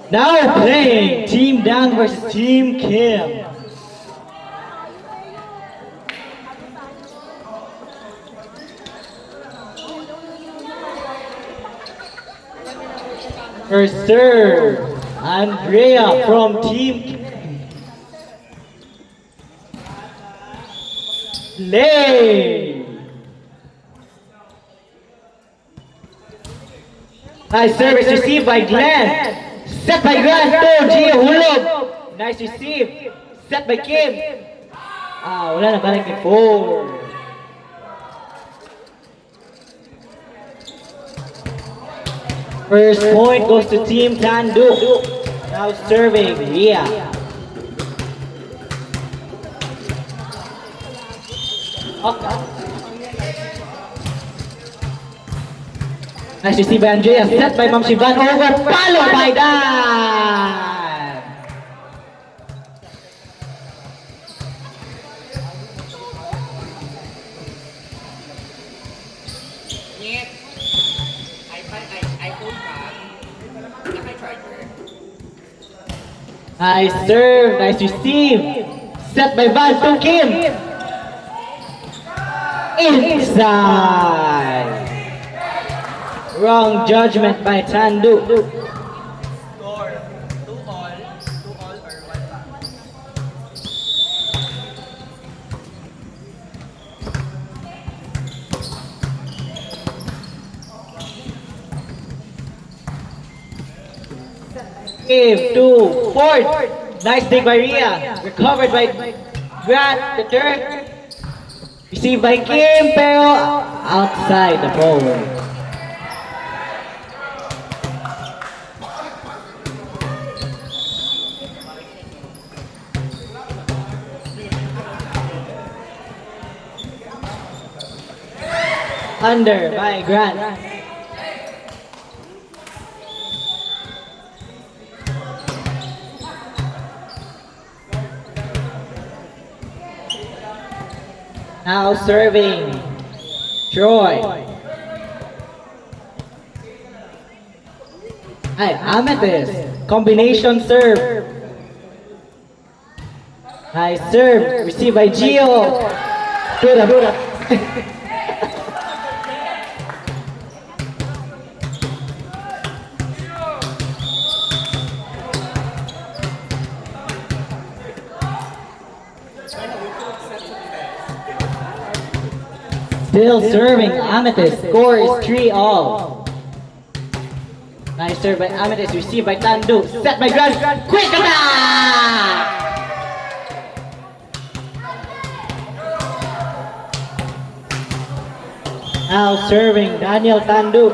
Now playing Team Dan versus Team Kim. First serve, Andrea from Team Kim. Play. Nice service received by Glenn. Set by Glenn to Gio Hulog. Nice receive. Set by Kim. Wala na balik ni 4. First point goes to Team Tandu. Now serving Ria. Okay. Nice receive by Andrea. Set by Ma'am Shivan. Over. Followed by Dan. Nice serve. Nice receive. Set by Van to Kim. Inside. Wrong judgment by Tandu. Score 2-all or 1 pa? Give to Ford. Nice dig by Ria. Recovered by Grant. The third. Received by Kim pero outside the ball. Under by Grant. Now serving Troy. Ay, Amethyst. Combination serve. Nice serve. Received by Gio. Buda. Still serving Amethyst. Score is 3-all. Nice serve by Amethyst. Received by Tandu. Set by Grant. Quick attack! Now serving Daniel Tandu.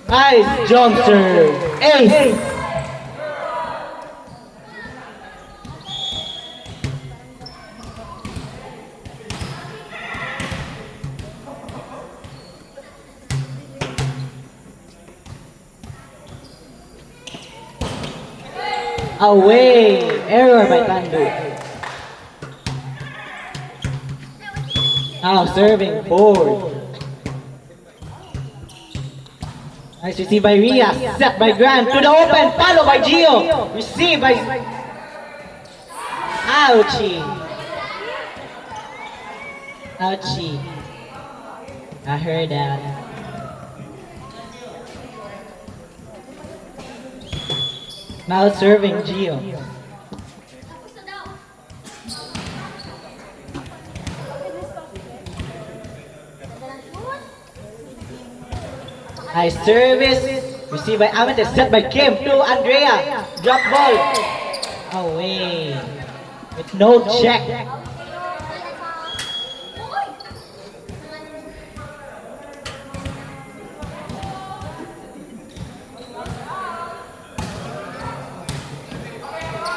Nice jump serve. Ace. Away. Error by Tandu. Now serving Ford. Nice receive by Ria. Set by Grant. To the open. Followed by Gio. Receive by... Ouchie. Ouchie. I heard that. Now serving Gio. Nice service. Received by Amethyst. Set by Kim to Andrea. Drop ball. Away. With no check.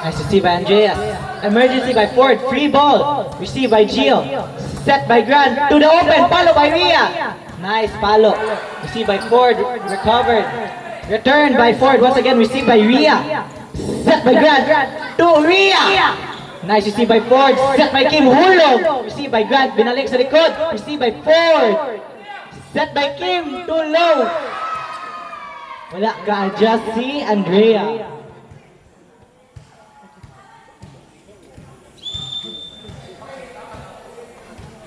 Nice receive by Andreas. Emergency by Ford. Free ball. Received by Gio. Set by Grant. To the open. Follow by Ria. Nice follow. Received by Ford. Recovered. Returned by Ford. Once again received by Ria. Set by Grant. To Ria. Nice receive by Ford. Set by Kim. Hulog. Receive by Grant. Binalik sa likod. Receive by Ford. Set by Kim. Too low. Wala ka-adjust si Andrea.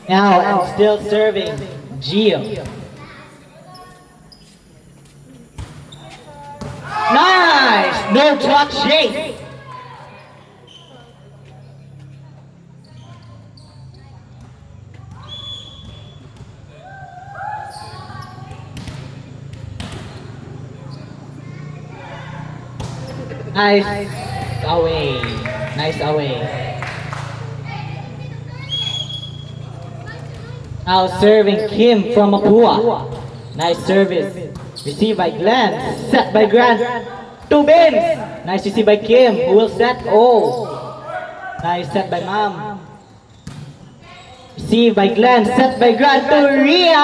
Now, I'm still serving Gio. Nice! No touch chase. Nice away. Nice away. Now serving Kim from Mapua. Nice service. Received by Glenn. Set by Grant. 2 bins. Nice receive by Kim, who will set. Oh. Nice set by Mom. Received by Glenn. Set by Grant to Rhea.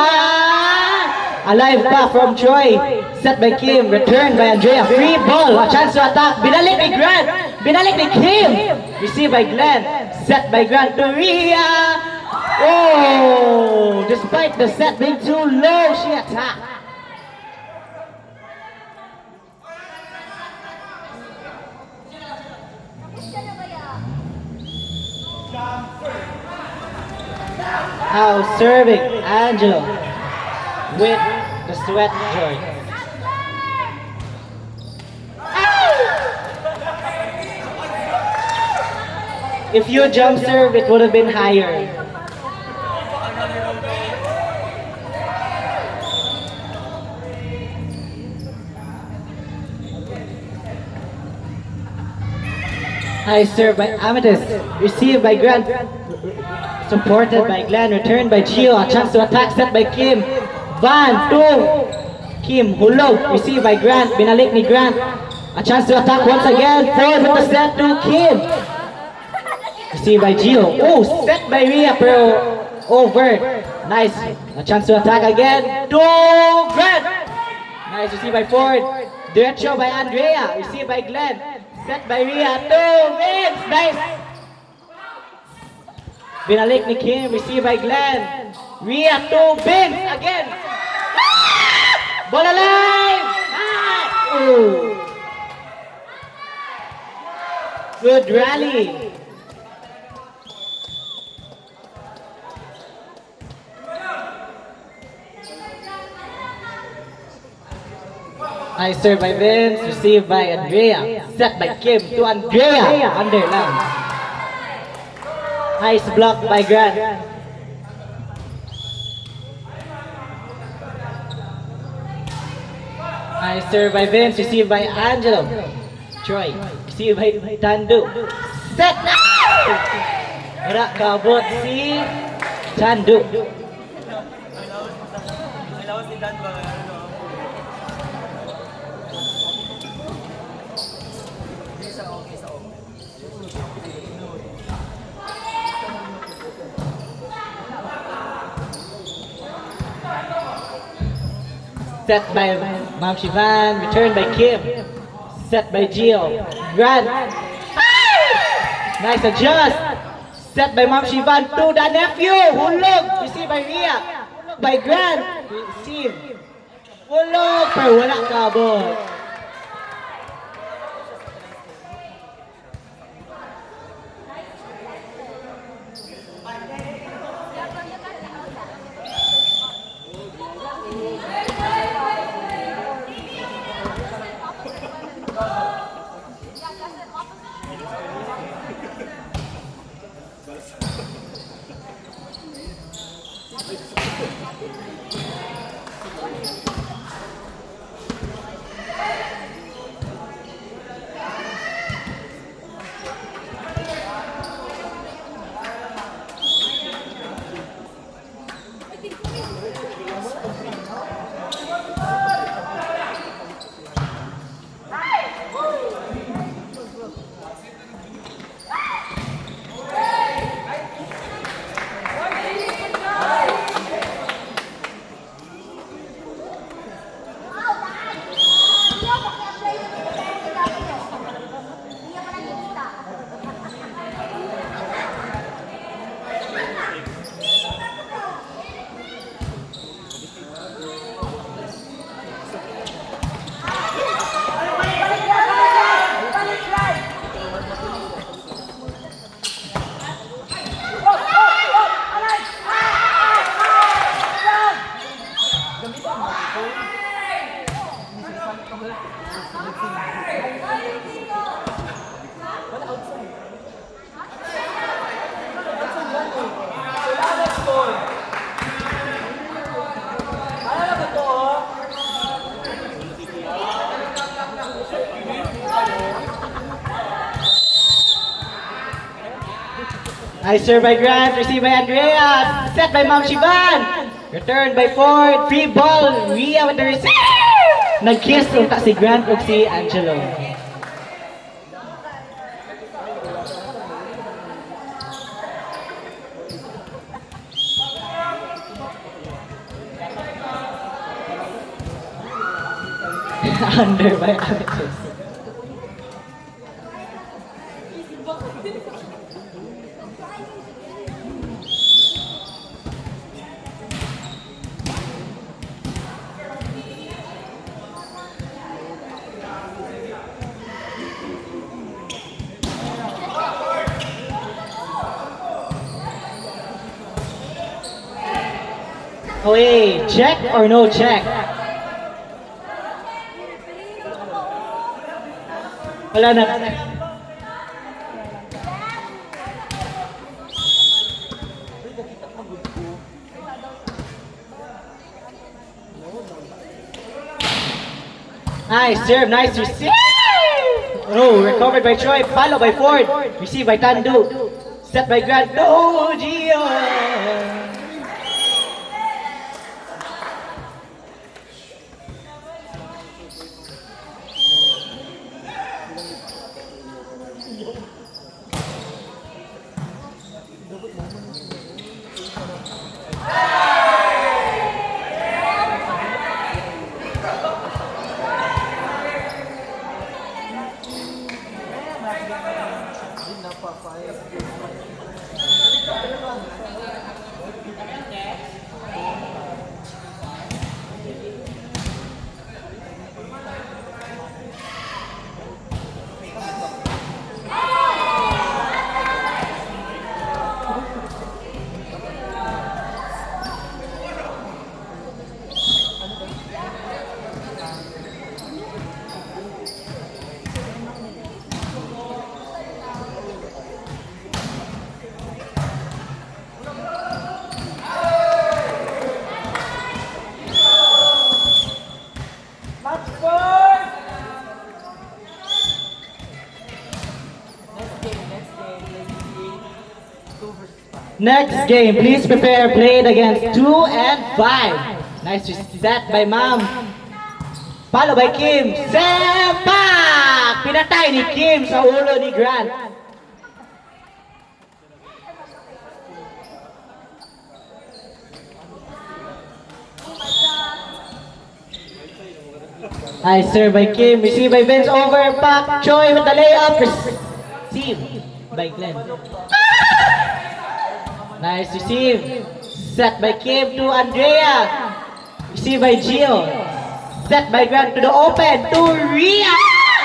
Alive pa from Troy. Set by Kim. Returned by Andrea. Free ball. A chance to attack. Binalik ni Grant. Binalik ni Kim. Received by Glenn. Set by Grant to Rhea. Oh! Despite the set being too low, she attacked. Now serving Angelo with the sweat joint. If you jump serve, it would have been higher. Nice serve by Amethyst. Received by Grant. Supported by Glenn. Returned by Gio. A chance to attack set by Kim. Van to Kim. Hulog. Received by Grant. Binalik ni Grant. A chance to attack once again. Ford with the set to Kim. Received by Gio. Oh, set by Rhea pero over. Nice. A chance to attack again. To Grant. Nice received by Ford. Derecho by Andrea. Received by Glenn. Set by Rhea. 2 wins. Nice. Binalik ni Kim. Received by Glenn. Rhea 2 bins again. Ball alive. Ooh. Good rally. Nice serve by Vince, received by Andrea. Set by Kim to Andrea. Under lang. Nice block by Grant. Nice serve by Vince, received by Angelo. Troy, received by Tandu. Set na! Wala kabot si Tandu. Alaw si Dan ba? Set by Ma'am Shivan, returned by Kim. Set by Gio. Grant. Nice adjust. Set by Ma'am Shivan to the nephew. Hulog. Received by Rhea. By Grant. Receive. Hulog. Pero wala kabot. Nice serve by Grant, received by Andrea, set by Ma'am Shivan. Returned by Ford, free ball, Rhea with the receive. Nag-kiss unta si Grant ug si Angelo. Under by Alexis. Wait, check or no check? Wala na. Nice serve, nice receive! Oh, recovered by Troy, followed by Ford, received by Tandu, set by Grant, no, Gio! Next game, please prepare played against 2 and 5. Nice set by Ma'am. Follow by Kim. Sempak! Pinatay ni Kim sa ulo ni Grant. Nice serve by Kim. Received by Vince over. Pak Choi with the layup. Received by Glenn. Nice receive. Set by Kim to Andrea. Received by Gio. Set by Grant to the open to Rhea.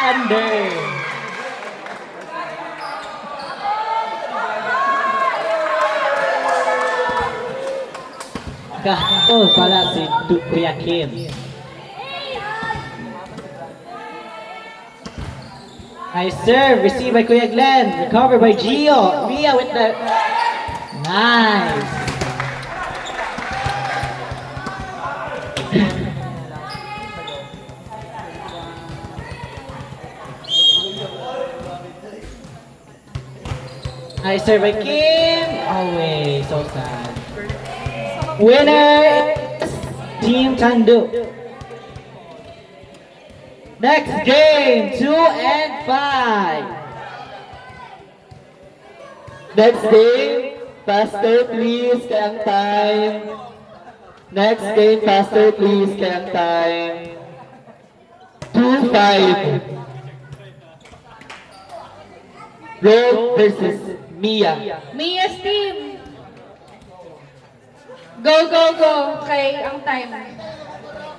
Under. Gato pala si Kuya Kim. Nice serve. Received by Kuya Glenn. Recovered by Gio. Rhea with the... Nice. Nice serve by Kim. Away. So sad. Winner is Team Tandu. Next game, 2 and 5. Next game, faster please, kaya ang time. Next game, faster please, kaya ang time. 2-5. Rogue versus Mia. Mia's team! Go, go, go! Okay, ang time.